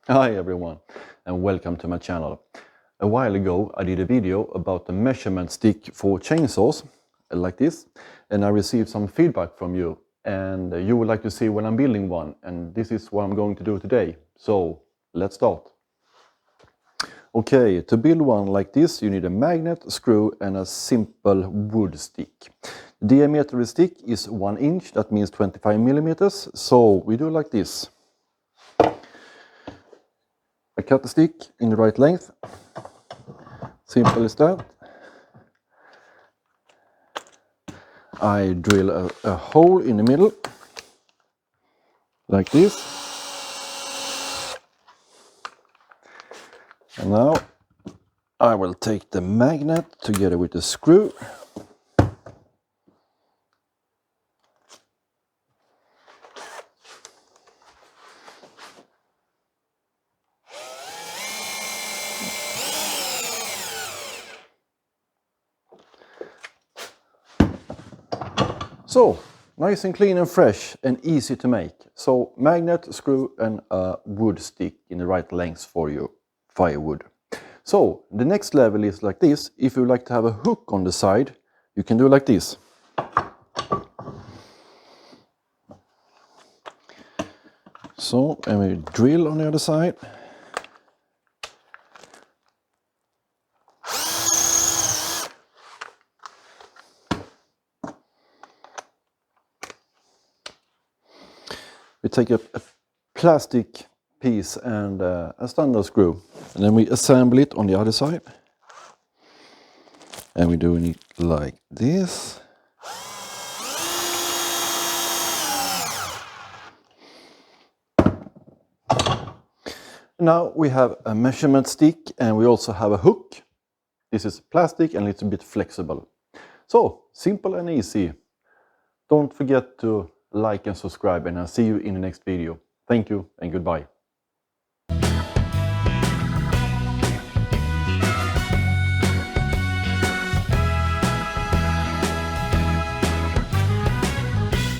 Hi everyone and welcome to my channel. A while ago I did a video about the measurement stick for chainsaws like this, and I received some feedback from you, and you would like to see when I'm building one, and this is what I'm going to do today. So let's start. Okay, to build one like this you need a magnet, screw and a simple wood stick. The diameter of the stick is 1 inch, that means 25 millimeters. So we do like this. I cut the stick in the right length, simple as that. I drill a hole in the middle, like this. And now I will take the magnet together with the screw. So, nice and clean and fresh and easy to make. So, magnet, screw and a wood stick in the right length for your firewood. So, the next level is like this. If you like to have a hook on the side, you can do like this. So, and we drill on the other side. We take a plastic piece and a standard screw, and then we assemble it on the other side, and we're doing it like this. Now we have a measurement stick and we also have a hook. This is plastic and it's a bit flexible. So simple and easy. Don't forget to like and subscribe, and I'll see you in the next video. Thank you and goodbye.